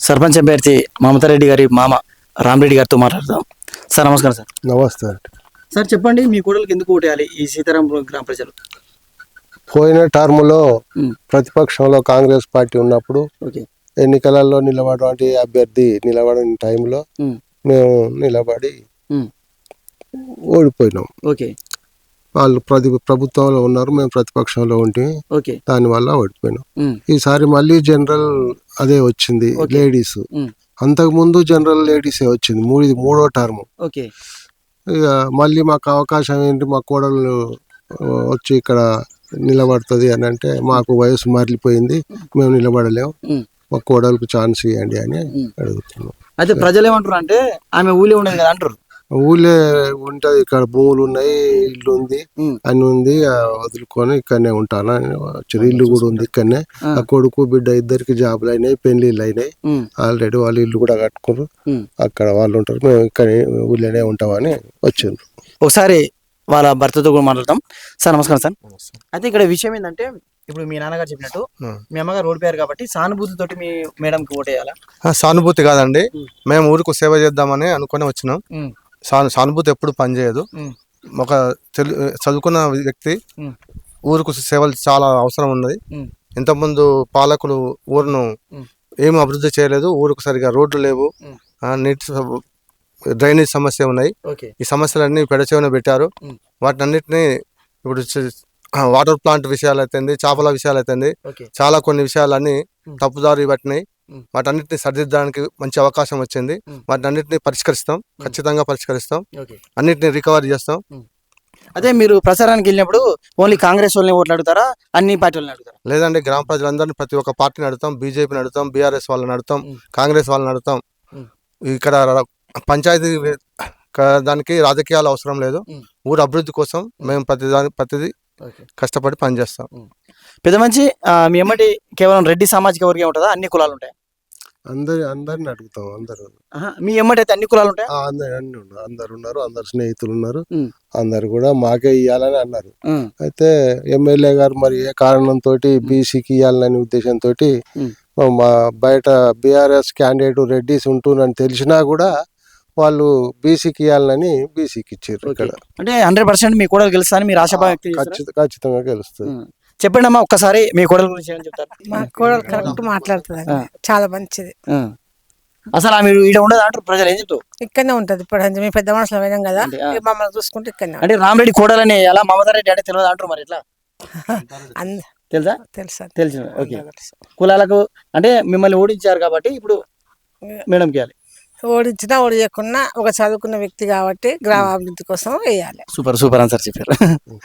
సర్పంచ్ అభ్యర్థి మమతారెడ్డి గారి మామ రామరెడ్డి గారితో మాట్లాడదాం. సార్ నమస్కారం సార్. నమస్తే. సార్ చెప్పండి, మీ కోడలికి ఎందుకు ఓటేయాలి ఈ సీతారాంపురం గ్రామ ప్రజలు? పోయిన టర్మ్లో ప్రతిపక్షంలో కాంగ్రెస్ పార్టీ ఉన్నప్పుడు ఎన్నికలలో నిలబడే అభ్యర్థి నిలబడిన టైంలో మేము నిలబడి ఓడిపోయినాం. వాళ్ళు ప్రభుత్వంలో ఉన్నారు, మేము ప్రతిపక్షంలో ఉంటే దానివల్ల ఓడిపోయినాం. ఈసారి మళ్ళీ జనరల్ అదే వచ్చింది, లేడీస్. అంతకు ముందు జనరల్ లేడీసే వచ్చింది, మూడో టర్మ్. ఇక మళ్ళీ మాకు అవకాశం ఏంటి, మా కోడలు వచ్చి ఇక్కడ నిలబడుతుంది అని అంటే మాకు వయసు మరలిపోయింది, మేము నిలబడలేము, మా కోడలకు ఛాన్స్ ఇవ్వండి అని అడుగుతున్నాం. అయితే ప్రజలు ఏమంటారు అంటే ఆమె ఊళ్ళో ఉండదు కదా అంటారు. ఊళ్ళే ఉంటది, ఇక్కడ భూములు ఉన్నాయి, ఇల్లు ఉంది, అని ఉంది, వదులుకొని ఇక్కడనే ఉంటాను అని వచ్చారు. ఇల్లు కూడా ఉంది ఇక్కడనే. ఆ కొడుకు బిడ్డ ఇద్దరికి జాబులు అయినాయి, పెళ్లిళ్ళు అయినాయి ఆల్రెడీ. వాళ్ళు ఇల్లు కూడా కట్టుకున్నారు, అక్కడ వాళ్ళు ఉంటారు, మేము ఇక్కడ ఊళ్ళోనే ఉంటామని వచ్చారు. ఒకసారి వాళ్ళ భర్తతో కూడా మాట్లాడతాం. సార్ నమస్కారం సార్. అయితే ఇక్కడ విషయం ఏంటంటే, ఇప్పుడు మీ నాన్నగారు చెప్పినట్టు మీ అమ్మగారు ఓడిపోయారు కాబట్టి సానుభూతితోటి మీ మేడంకి ఓటేయాలా? సానుభూతి కాదండి, మేము ఊరికి సేవ చేద్దామని అనుకుని వచ్చినాం. సానుభూతి ఎప్పుడు పనిచేయదు. ఒక చదువుకున్న వ్యక్తి ఊరుకు సేవలు చాలా అవసరం ఉన్నది. ఇంతకుముందు పాలకులు ఊరును ఏమి అభివృద్ధి చేయలేదు, ఊరుకు సరిగా రోడ్లు లేవు, నీటి డ్రైనేజ్ సమస్య ఉన్నాయి. ఈ సమస్యలన్నీ పెడచెవిన పెట్టారు. వాటిని అన్నిటినీ ఇప్పుడు వాటర్ ప్లాంట్ విషయాలు అయితేంది, చేపల విషయాలు అయితేంది, చాలా కొన్ని విషయాలన్నీ తప్పుదారి పట్టినాయి. వాటన్నిటిని సరిదిద్దడానికి మంచి అవకాశం వచ్చింది. వాటిని అన్నిటిని పరిష్కరిస్తాం, ఖచ్చితంగా పరిష్కరిస్తాం, అన్నిటిని రికవరీ చేస్తాం. అదే మీరు ప్రచారానికి వెళ్ళినప్పుడు ఓన్లీ కాంగ్రెస్ వాళ్ళని ఓట్లు అడుగుతారా, అన్ని పార్టీ వాళ్ళని అడుగుతారా? లేదండి, గ్రామ ప్రజలందరినీ ప్రతి ఒక్క పార్టీని అడుగుతాం. బీజేపీని అడుగుతాం, బీఆర్ఎస్ వాళ్ళని అడుగుతాం, కాంగ్రెస్ వాళ్ళని అడుగుతాం. ఇక్కడ పంచాయతీ దానికి రాజకీయాలు అవసరం లేదు. ఊరు అభివృద్ధి కోసం మేము ప్రతిదీ కష్టపడి పనిచేస్తాం. పెద్ద మంచి మీ ఎమ్మటి కేవలం రెడ్డి సామాజిక వర్గం ఉంటుందా, అన్ని కులాలు ఉంటాయి? అందరిని అడుగుతాం. మీ ఎమ్మటి అయితే అన్ని కులాలు ఉంటాయి? అందరు ఉన్నారు, అందరు స్నేహితులు ఉన్నారు, అందరు కూడా మాకే ఇవ్వాలని అన్నారు. అయితే ఎమ్మెల్యే గారు మరి ఏ కారణంతో బీసీకి ఇవ్వాలనే ఉద్దేశంతో మా బయట బీఆర్ఎస్ క్యాండిడేట్ రెడ్డిస్ ఉంటుందని తెలిసినా కూడా వాళ్ళు బీసీకి ఇవ్వాలని బీసీకి ఇచ్చారు. ఇక్కడ అంటే 100% మీ కోడలు గెలుస్తారని మీరు ఆశాభావం ఖచ్చితంగా గెలుస్తుంది. చెప్పండి అమ్మా, ఒక్కసారి మీ కోడల గురించి ఏమని చెప్తారు? మా కోడలు కరెక్ట్ మాట్లాడుతుంది, చాలా మంచిది. అసలు ఆమె ఈడ ఉండదు అంటారు ప్రజలు, ఏం చెప్తావు? ఇక్కడనే ఉంటది. ఇప్పుడు మేము పెద్ద మనుషులు అయినాం కదా, మమ్మల్ని చూసుకుంటే ఇక్కడనే. అంటే రామరెడ్డి కోడలని ఎలా మమతారెడ్డి అంటే తెలియదు అంటారు, మరి ఎట్లా తెలుసా? తెలుసు. ఓకే, కులాలకు అంటే మిమ్మల్ని ఓడించారు కాబట్టి ఇప్పుడు మేడంకి ఇవ్వాలి. ఓడించినా ఓడియకున్నా ఒక చదువుకున్న వ్యక్తి కాబట్టి గ్రామాభివృద్ధి కోసం వేయాలి. సూపర్ ఆన్సర్ చెప్పారు.